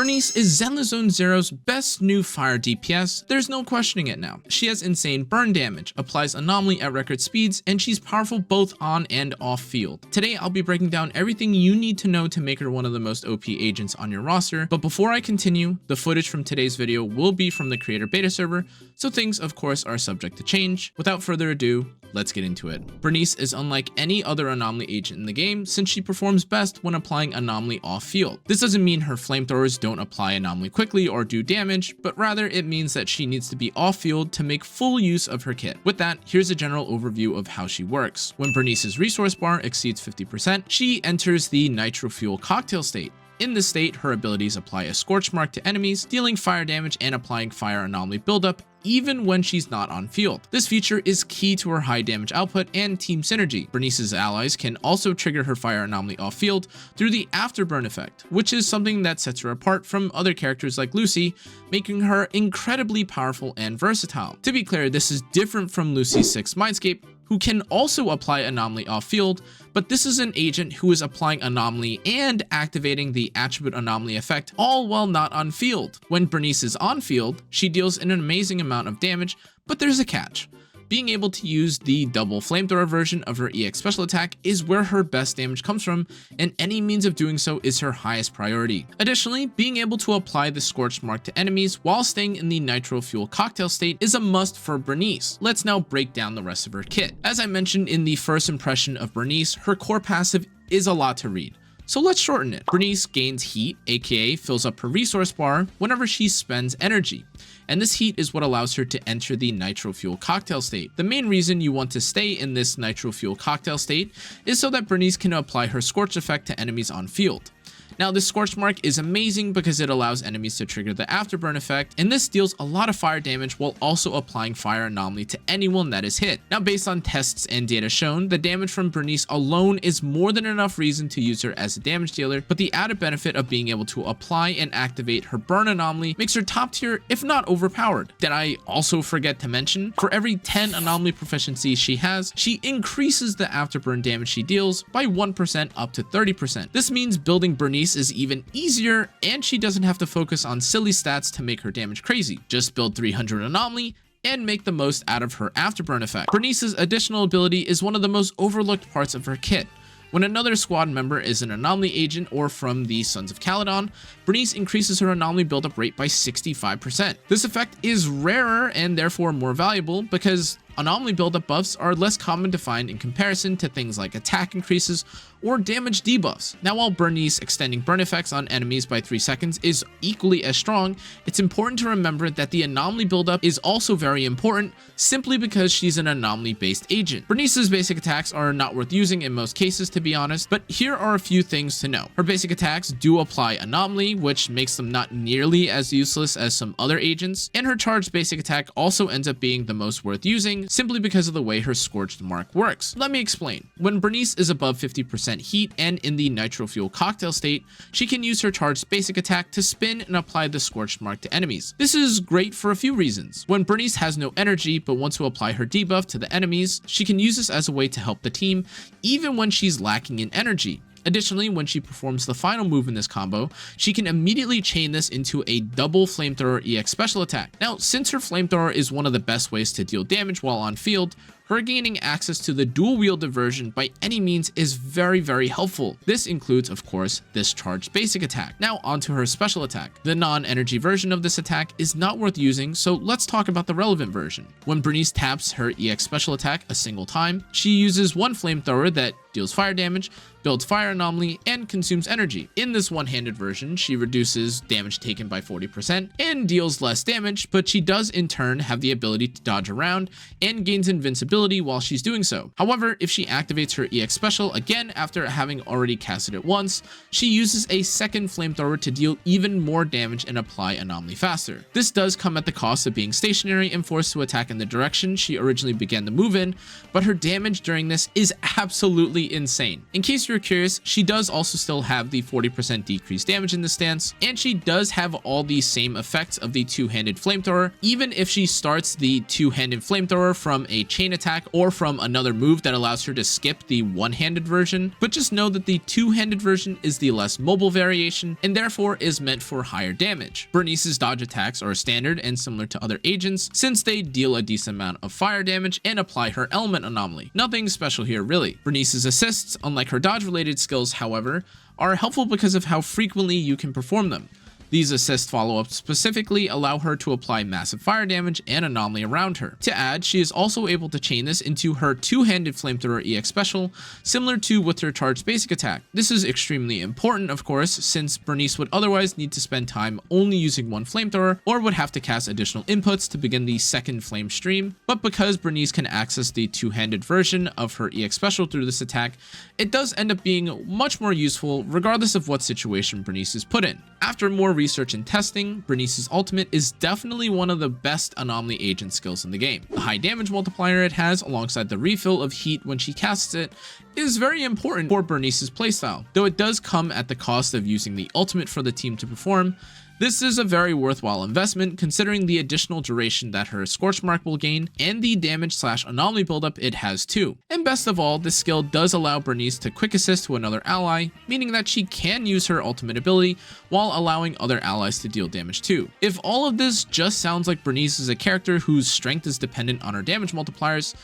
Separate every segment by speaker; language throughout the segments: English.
Speaker 1: Burnice is ZenlessZoneZero's best new fire DPS, there's no questioning it now. She has insane burn damage, applies Anomaly at record speeds, and she's powerful both on and off field. Today I'll be breaking down everything you need to know to make her one of the most OP agents on your roster, but before I continue, the footage from today's video will be from the creator beta server, so things of course are subject to change. Without further ado, let's get into it. Burnice is unlike any other Anomaly agent in the game since she performs best when applying Anomaly off field. This doesn't mean her flamethrowers don't apply Anomaly quickly or do damage, but rather it means that she needs to be off field to make full use of her kit. With that, here's a general overview of how she works. When Burnice's resource bar exceeds 50%, she enters the nitro fuel cocktail state. In this state, her abilities apply a scorch mark to enemies, dealing fire damage and applying fire anomaly buildup even when she's not on field. This feature is key to her high damage output and team synergy. Burnice's allies can also trigger her fire anomaly off field through the afterburn effect, which is something that sets her apart from other characters like Lucy, making her incredibly powerful and versatile. To be clear, this is different from Lucy's 6 Mindscape, who can also apply Anomaly off field, but this is an agent who is applying Anomaly and activating the attribute Anomaly effect all while not on field. When Burnice is on field, she deals an amazing amount of damage, but there's a catch. Being able to use the double flamethrower version of her EX special attack is where her best damage comes from, and any means of doing so is her highest priority. Additionally, being able to apply the scorch mark to enemies while staying in the nitro fuel cocktail state is a must for Burnice. Let's now break down the rest of her kit. As I mentioned in the first impression of Burnice, her core passive is a lot to read. So let's shorten it. Burnice gains heat, aka fills up her resource bar whenever she spends energy. And this heat is what allows her to enter the nitro fuel cocktail state. The main reason you want to stay in this nitro fuel cocktail state is so that Burnice can apply her scorch effect to enemies on field. Now, this scorch mark is amazing because it allows enemies to trigger the afterburn effect, and this deals a lot of fire damage while also applying fire anomaly to anyone that is hit. Now, based on tests and data shown, the damage from Burnice alone is more than enough reason to use her as a damage dealer, but the added benefit of being able to apply and activate her burn anomaly makes her top tier, if not overpowered. Did I also forget to mention, for every 10 anomaly proficiencies she has, she increases the afterburn damage she deals by 1% up to 30%. This means building Burnice is even easier, and she doesn't have to focus on silly stats to make her damage crazy. Just build 300 anomaly and make the most out of her afterburn effect. Burnice's additional ability is one of the most overlooked parts of her kit. When another squad member is an anomaly agent or from the Sons of Caledon, Burnice increases her anomaly buildup rate by 65%. This effect is rarer and therefore more valuable because anomaly buildup buffs are less common to find in comparison to things like attack increases or damage debuffs. Now, while Burnice extending burn effects on enemies by 3 seconds is equally as strong, it's important to remember that the anomaly buildup is also very important simply because she's an anomaly based agent. Burnice's basic attacks are not worth using in most cases, to be honest, but here are a few things to know. Her basic attacks do apply anomaly, which makes them not nearly as useless as some other agents, and her charged basic attack also ends up being the most worth using simply because of the way her scorched mark works. Let me explain. When Burnice is above 50% heat and in the nitro fuel cocktail state, she can use her charged basic attack to spin and apply the scorched mark to enemies. This is great for a few reasons. When Burnice has no energy but wants to apply her debuff to the enemies, she can use this as a way to help the team even when she's lacking in energy. Additionally, when she performs the final move in this combo, she can immediately chain this into a double flamethrower EX special attack. Now, since her flamethrower is one of the best ways to deal damage while on field, her gaining access to the dual wielded version by any means is very helpful. This includes, of course, this charged basic attack. Now onto her special attack. The non-energy version of this attack is not worth using, so let's talk about the relevant version. When Burnice taps her EX special attack a single time, she uses one flamethrower that deals fire damage, builds fire anomaly, and consumes energy. In this one-handed version, she reduces damage taken by 40% and deals less damage, but she does in turn have the ability to dodge around and gains invincibility while she's doing so. However, if she activates her EX special again after having already casted it once, she uses a second flamethrower to deal even more damage and apply anomaly faster. This does come at the cost of being stationary and forced to attack in the direction she originally began the move in, but her damage during this is absolutely insane. In case you're curious, she does also still have the 40% decreased damage in this stance, and she does have all the same effects of the two-handed flamethrower, even if she starts the two-handed flamethrower from a chain attack attack or from another move that allows her to skip the one-handed version, but just know that the two-handed version is the less mobile variation and therefore is meant for higher damage. Burnice's dodge attacks are standard and similar to other agents since they deal a decent amount of fire damage and apply her element anomaly. Nothing special here really. Burnice's assists, unlike her dodge related skills however, are helpful because of how frequently you can perform them. These assist follow-ups specifically allow her to apply massive fire damage and anomaly around her. To add, she is also able to chain this into her two-handed flamethrower EX special, similar to with her charged basic attack. This is extremely important, of course, since Burnice would otherwise need to spend time only using one flamethrower or would have to cast additional inputs to begin the second flame stream. But because Burnice can access the two-handed version of her EX special through this attack, it does end up being much more useful regardless of what situation Burnice is put in. After more research and testing, Burnice's ultimate is definitely one of the best anomaly agent skills in the game. The high damage multiplier it has alongside the refill of heat when she casts it is very important for Burnice's playstyle. Though it does come at the cost of using the ultimate for the team to perform, this is a very worthwhile investment considering the additional duration that her Scorch Mark will gain and the damage/anomaly buildup it has too. And best of all, this skill does allow Burnice to quick assist to another ally, meaning that she can use her ultimate ability while allowing other allies to deal damage too. If all of this just sounds like Burnice is a character whose strength is dependent on her damage multipliers,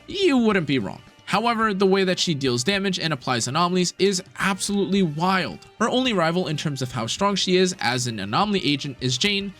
Speaker 1: you wouldn't be wrong. However, the way that she deals damage and applies anomalies is absolutely wild. Her only rival in terms of how strong she is as an anomaly agent is Jane,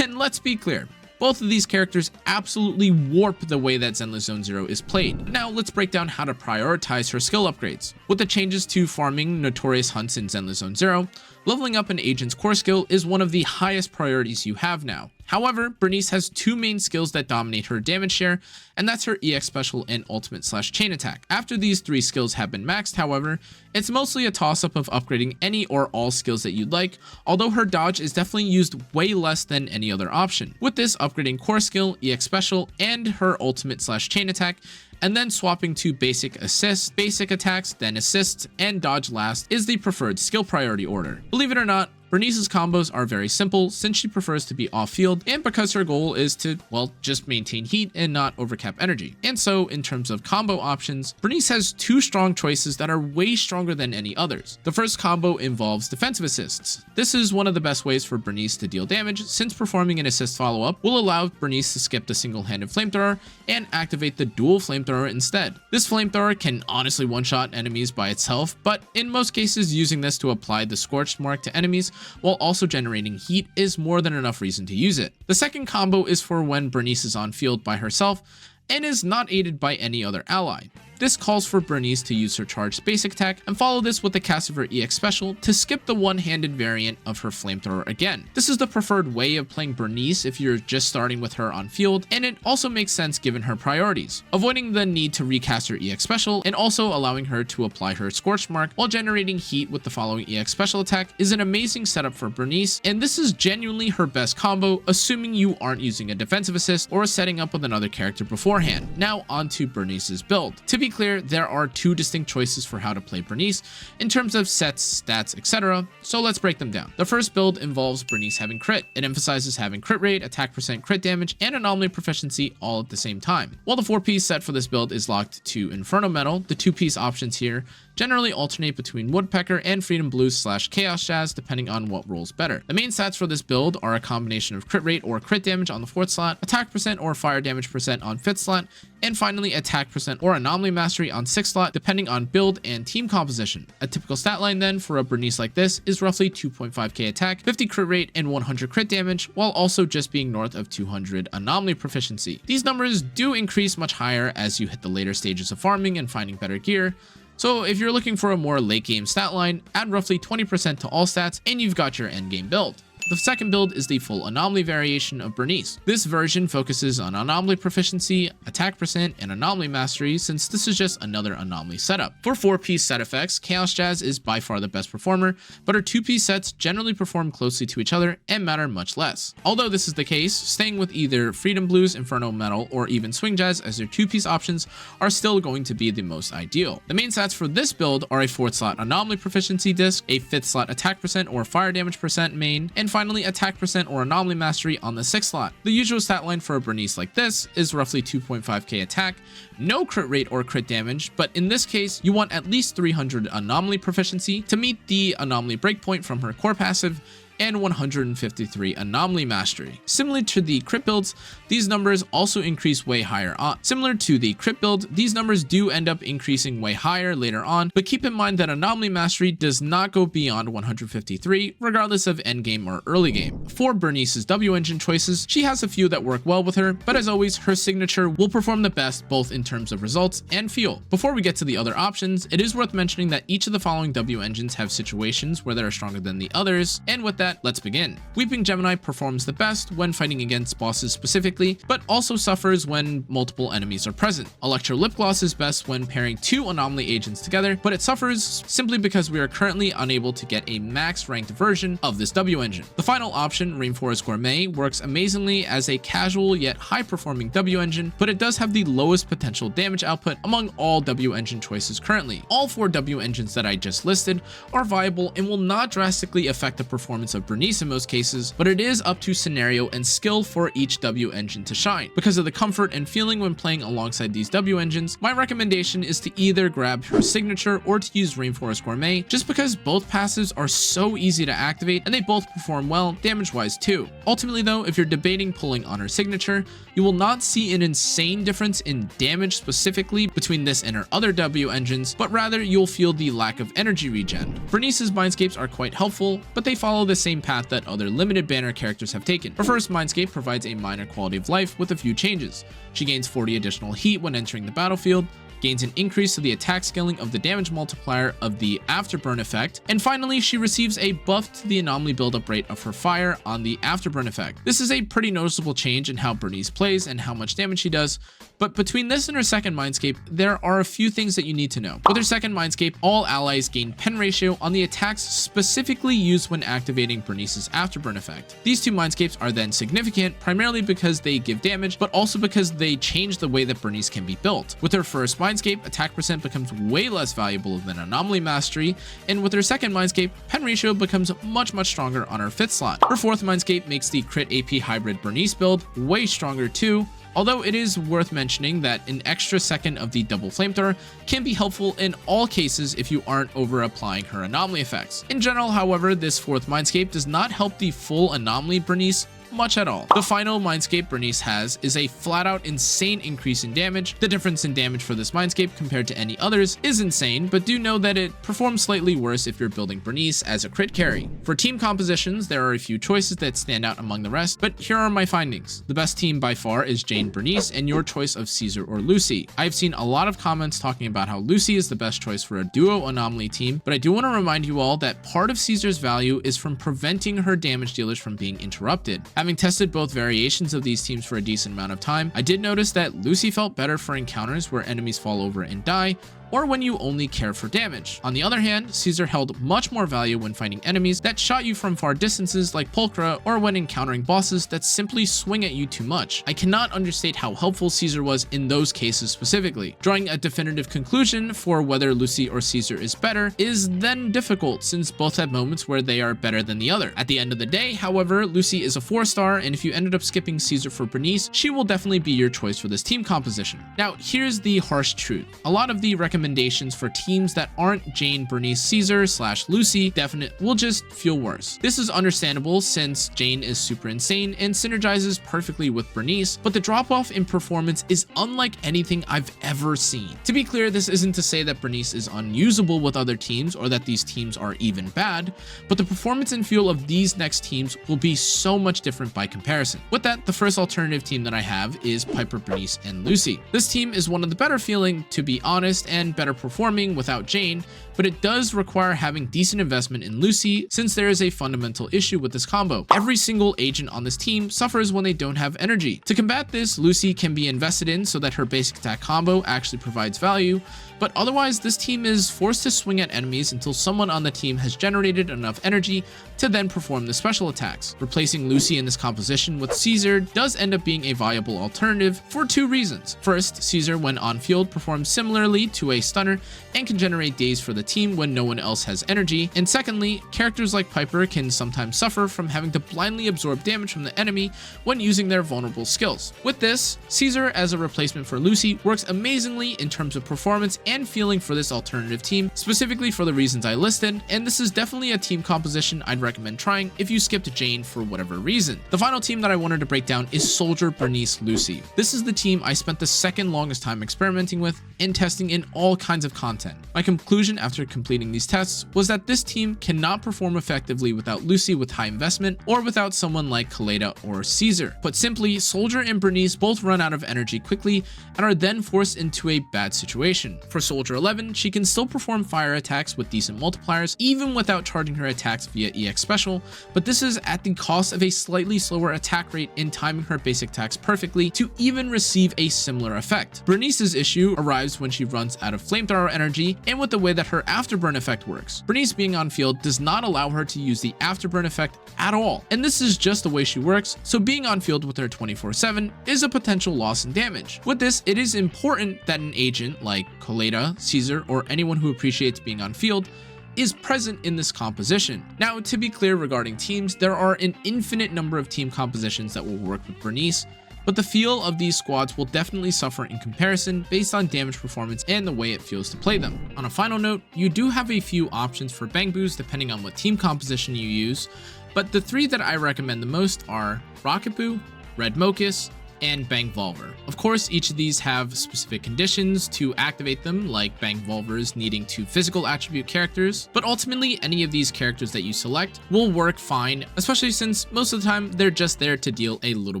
Speaker 1: and let's be clear, both of these characters absolutely warp the way that ZenlessZoneZero is played. Now let's break down how to prioritize her skill upgrades. With the changes to farming notorious hunts in ZenlessZoneZero, leveling up an agent's core skill is one of the highest priorities you have now. However, Burnice has two main skills that dominate her damage share, and that's her EX special and ultimate/chain attack. After these three skills have been maxed, however, it's mostly a toss-up of upgrading any or all skills that you'd like, although her dodge is definitely used way less than any other option. With this, upgrading core skill, EX special, and her ultimate/chain attack, and then swapping to basic assists, basic attacks, then assists, and dodge last is the preferred skill priority order. Believe it or not, Burnice's combos are very simple since she prefers to be off-field and because her goal is to, well, just maintain heat and not overcap energy. And so, in terms of combo options, Burnice has two strong choices that are way stronger than any others. The first combo involves defensive assists. This is one of the best ways for Burnice to deal damage since performing an assist follow-up will allow Burnice to skip the single-handed flamethrower and activate the dual flamethrower instead. This flamethrower can honestly one-shot enemies by itself, but in most cases using this to apply the scorched mark to enemies while also generating heat is more than enough reason to use it. The second combo is for when Burnice is on field by herself and is not aided by any other ally. This calls for Burnice to use her charged basic attack and follow this with the cast of her EX special to skip the one-handed variant of her flamethrower again. This is the preferred way of playing Burnice if you're just starting with her on field, and it also makes sense given her priorities, avoiding the need to recast her EX special and also allowing her to apply her Scorch Mark while generating heat with the following EX special attack is an amazing setup for Burnice, and this is genuinely her best combo assuming you aren't using a defensive assist or setting up with another character beforehand. Now onto Burnice's build. To be clear, there are two distinct choices for how to play Burnice in terms of sets, stats, etc. So let's break them down. The first build involves Burnice having crit. It emphasizes having crit rate, attack percent, crit damage, and anomaly proficiency all at the same time. While the 4-piece set for this build is locked to Inferno Metal, the 2-piece options here generally alternate between Woodpecker and Freedom Blues/Chaos Jazz depending on what rolls better. The main stats for this build are a combination of crit rate or crit damage on the 4th slot, attack percent or fire damage percent on 5th slot, and finally attack percent or anomaly mastery on 6th slot depending on build and team composition. A typical stat line then for a Burnice like this is roughly 2.5k attack, 50 crit rate, and 100 crit damage, while also just being north of 200 anomaly proficiency. These numbers do increase much higher as you hit the later stages of farming and finding better gear, so if you're looking for a more late game stat line, add roughly 20% to all stats and you've got your end game build. The second build is the full anomaly variation of Burnice. This version focuses on anomaly proficiency, attack percent, and anomaly mastery since this is just another anomaly setup. For 4-piece set effects, Chaos Jazz is by far the best performer, but her 2-piece sets generally perform closely to each other and matter much less. Although this is the case, staying with either Freedom Blues, Inferno Metal, or even Swing Jazz as your 2-piece options are still going to be the most ideal. The main stats for this build are a 4th slot anomaly proficiency disc, a 5th slot attack percent or fire damage percent main, and finally, attack percent or anomaly mastery on the 6th slot. The usual stat line for a Burnice like this is roughly 2.5k attack, no crit rate or crit damage, but in this case, you want at least 300 anomaly proficiency to meet the anomaly breakpoint from her core passive, and 153 anomaly mastery. Similar to the crit builds, these numbers also increase way higher on. Similar to the crit build, these numbers do end up increasing way higher later on, but keep in mind that anomaly mastery does not go beyond 153, regardless of endgame or early game. For Burnice's W engine choices, she has a few that work well with her, but as always, her signature will perform the best both in terms of results and feel. Before we get to the other options, it is worth mentioning that each of the following W engines have situations where they are stronger than the others, and with that, let's begin. Weeping Gemini performs the best when fighting against bosses specifically, but also suffers when multiple enemies are present. Electro Lip Gloss is best when pairing 2 anomaly agents together, but it suffers simply because we are currently unable to get a max ranked version of this W engine. The final option, Rainforest Gourmet, works amazingly as a casual yet high performing W engine, but it does have the lowest potential damage output among all W engine choices currently. All 4 W engines that I just listed are viable and will not drastically affect the performance of Burnice in most cases, but it is up to scenario and skill for each W engine to shine. Because of the comfort and feeling when playing alongside these W engines, my recommendation is to either grab her signature or to use Rainforest Gourmet, just because both passives are so easy to activate and they both perform well damage wise too. Ultimately though, if you're debating pulling on her signature, you will not see an insane difference in damage specifically between this and her other W engines, but rather you'll feel the lack of energy regen. Burnice's Mindscapes are quite helpful, but they follow the same path that other limited banner characters have taken. Her first Mindscape provides a minor quality of life with a few changes. She gains 40 additional heat when entering the battlefield, gains an increase to the attack scaling of the damage multiplier of the Afterburn effect, and finally she receives a buff to the anomaly buildup rate of her fire on the Afterburn effect. This is a pretty noticeable change in how Burnice plays and how much damage she does, but between this and her second Mindscape, there are a few things that you need to know. With her second Mindscape, all allies gain pen ratio on the attacks specifically used when activating Burnice's Afterburn effect. These 2 Mindscapes are then significant, primarily because they give damage, but also because they change the way that Burnice can be built. With her first Mindscape, attack percent becomes way less valuable than anomaly mastery, and with her second Mindscape, pen ratio becomes much stronger on her 5th slot. Her 4th Mindscape makes the crit AP hybrid Burnice build way stronger too, although it is worth mentioning that an extra second of the double flamethrower can be helpful in all cases if you aren't over applying her anomaly effects. In general, however, this 4th Mindscape does not help the full anomaly Burnice much at all. The final Mindscape Burnice has is a flat out insane increase in damage. The difference in damage for this Mindscape compared to any others is insane, but do know that it performs slightly worse if you're building Burnice as a crit carry. For team compositions, there are a few choices that stand out among the rest, but here are my findings. The best team by far is Jane Burnice and your choice of Caesar or Lucy. I've seen a lot of comments talking about how Lucy is the best choice for a duo anomaly team, but I do want to remind you all that part of Caesar's value is from preventing her damage dealers from being interrupted. Having tested both variations of these teams for a decent amount of time, I did notice that Lucy felt better for encounters where enemies fall over and die, or when you only care for damage. On the other hand, Caesar held much more value when fighting enemies that shot you from far distances like Pulchra, or when encountering bosses that simply swing at you too much. I cannot understate how helpful Caesar was in those cases specifically. Drawing a definitive conclusion for whether Lucy or Caesar is better is then difficult, since both have moments where they are better than the other. At the end of the day, however, Lucy is a 4-star, and if you ended up skipping Caesar for Burnice, she will definitely be your choice for this team composition. Now, here's the harsh truth. A lot of the recommendations for teams that aren't Jane, Burnice, Caesar / Lucy will just feel worse. This is understandable since Jane is super insane and synergizes perfectly with Burnice, but the drop off in performance is unlike anything I've ever seen. To be clear, this isn't to say that Burnice is unusable with other teams or that these teams are even bad, but the performance and feel of these next teams will be so much different by comparison. With that, the first alternative team that I have is Piper, Burnice, and Lucy. This team is one of the better feeling, to be honest, and better performing without Jane, but it does require having decent investment in Lucy since there is a fundamental issue with this combo. Every single agent on this team suffers when they don't have energy. To combat this, Lucy can be invested in so that her basic attack combo actually provides value, but otherwise this team is forced to swing at enemies until someone on the team has generated enough energy to then perform the special attacks. Replacing Lucy in this composition with Caesar does end up being a viable alternative for 2 reasons. First, Caesar when on field performs similarly to away stunner and can generate daze for the team when no one else has energy. And secondly, characters like Piper can sometimes suffer from having to blindly absorb damage from the enemy when using their vulnerable skills. With this, Caesar as a replacement for Lucy works amazingly in terms of performance and feeling for this alternative team, specifically for the reasons I listed, and this is definitely a team composition I'd recommend trying if you skipped Jane for whatever reason. The final team that I wanted to break down is Soldier, Burnice, Lucy. This is the team I spent the second longest time experimenting with and testing in all kinds of content. My conclusion after completing these tests was that this team cannot perform effectively without Lucy with high investment or without someone like Kaleda or Caesar. Put simply, Soldier and Burnice both run out of energy quickly and are then forced into a bad situation. For Soldier 11, she can still perform fire attacks with decent multipliers even without charging her attacks via EX special, but this is at the cost of a slightly slower attack rate and timing her basic attacks perfectly to even receive a similar effect. Burnice's issue arrives when she runs out of flamethrower energy and with the way that her afterburn effect works. Burnice being on field does not allow her to use the afterburn effect at all, and this is just the way she works, so being on field with her 24/7 is a potential loss in damage. With this, it is important that an agent like Kaleda, Caesar, or anyone who appreciates being on field is present in this composition. Now, to be clear regarding teams, there are an infinite number of team compositions that will work with Burnice, but the feel of these squads will definitely suffer in comparison based on damage performance and the way it feels to play them. On a final note, you do have a few options for Bangboos depending on what team composition you use, but the three that I recommend the most are Rocket Boo, Red Mocus, and Bangvolver. Of course, each of these have specific conditions to activate them, like Bangvolvers needing to physical attribute characters, but ultimately any of these characters that you select will work fine, especially since most of the time they're just there to deal a little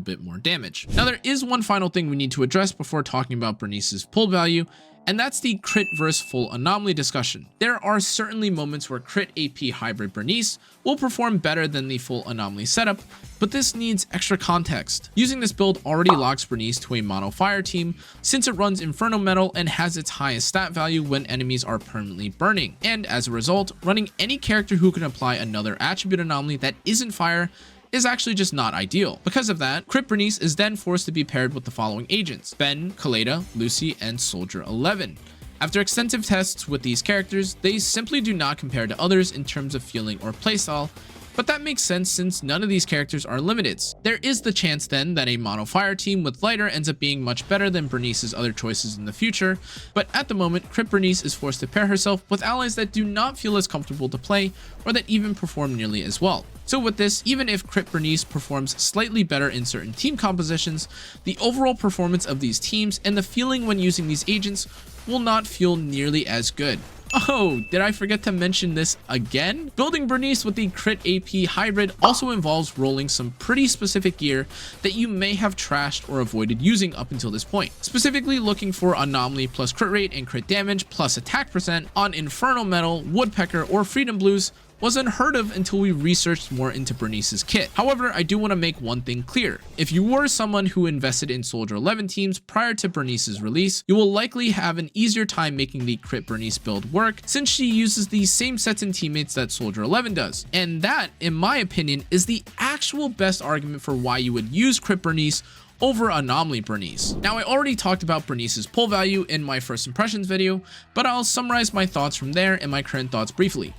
Speaker 1: bit more damage. Now, there is one final thing we need to address before talking about Burnice's pull value, and that's the crit versus full anomaly discussion. There are certainly moments where crit AP hybrid Burnice will perform better than the full anomaly setup, but this needs extra context. Using this build already locks Burnice to a mono fire team since it runs Inferno Metal and has its highest stat value when enemies are permanently burning, and as a result, running any character who can apply another attribute anomaly that isn't fire is actually just not ideal. Because of that, Crit Burnice is then forced to be paired with the following agents: Ben, Kaleda, Lucy, and Soldier 11. After extensive tests with these characters, they simply do not compare to others in terms of feeling or playstyle, but that makes sense since none of these characters are limiteds. There is the chance then that a mono fire team with lighter ends up being much better than Burnice's other choices in the future, but at the moment, Crit Burnice is forced to pair herself with allies that do not feel as comfortable to play or that even perform nearly as well. So with this, even if Crit Burnice performs slightly better in certain team compositions, the overall performance of these teams and the feeling when using these agents will not feel nearly as good. Oh, did I forget to mention this again? Building Burnice with the crit AP hybrid also involves rolling some pretty specific gear that you may have trashed or avoided using up until this point. Specifically looking for Anomaly plus crit rate and crit damage plus attack percent on Inferno Metal, Woodpecker, or Freedom Blues was unheard of until we researched more into Burnice's kit. However, I do want to make one thing clear. If you were someone who invested in Soldier 11 teams prior to Burnice's release, you will likely have an easier time making the Crit Burnice build work since she uses the same sets and teammates that Soldier 11 does. And that, in my opinion, is the actual best argument for why you would use Crit Burnice over Anomaly Burnice. Now, I already talked about Burnice's pull value in my first impressions video, but I'll summarize my thoughts from there and my current thoughts briefly.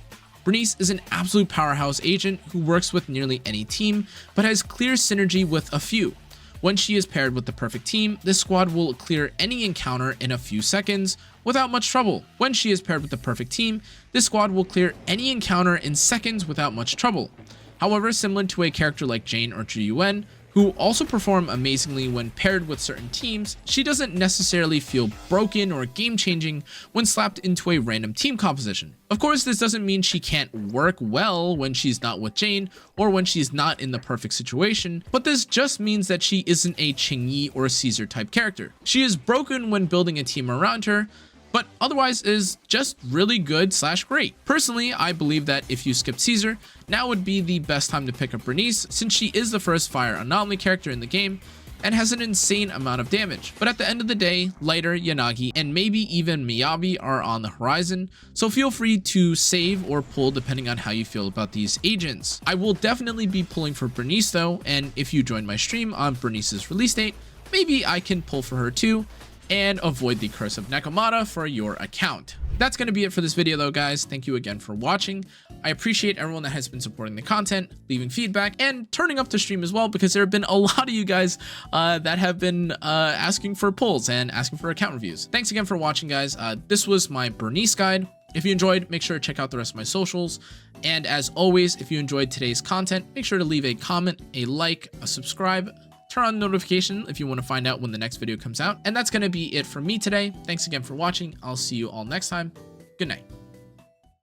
Speaker 1: Burnice is an absolute powerhouse agent who works with nearly any team, but has clear synergy with a few. When she is paired with the perfect team, this squad will clear any encounter in a few seconds without much trouble. When she is paired with the perfect team, this squad will clear any encounter in seconds without much trouble. However, similar to a character like Jane or Yuen, who also perform amazingly when paired with certain teams, she doesn't necessarily feel broken or game-changing when slapped into a random team composition. Of course, this doesn't mean she can't work well when she's not with Jane or when she's not in the perfect situation, but this just means that she isn't a Qingyi or Caesar type character. She is broken when building a team around her, but otherwise is just really good / great. Personally, I believe that if you skipped Caesar, now would be the best time to pick up Burnice since she is the first fire anomaly character in the game and has an insane amount of damage. But at the end of the day, Lighter, Yanagi, and maybe even Miyabi are on the horizon, so feel free to save or pull depending on how you feel about these agents. I will definitely be pulling for Burnice though, and if you join my stream on Burnice's release date, maybe I can pull for her too. and avoid the curse of Nekomata for your account. That's going to be it for this video though, guys. Thank you again for watching. I appreciate everyone that has been supporting the content, leaving feedback, and turning up the stream as well, because there have been a lot of you guys that have been asking for polls and asking for account reviews. Thanks again for watching, guys. This was my Burnice guide. If you enjoyed, make sure to check out the rest of my socials. And as always, if you enjoyed today's content, make sure to leave a comment, a like, a subscribe, turn on notification if you want to find out when the next video comes out. And that's going to be it from me today. Thanks again for watching. I'll see you all next time. Good night.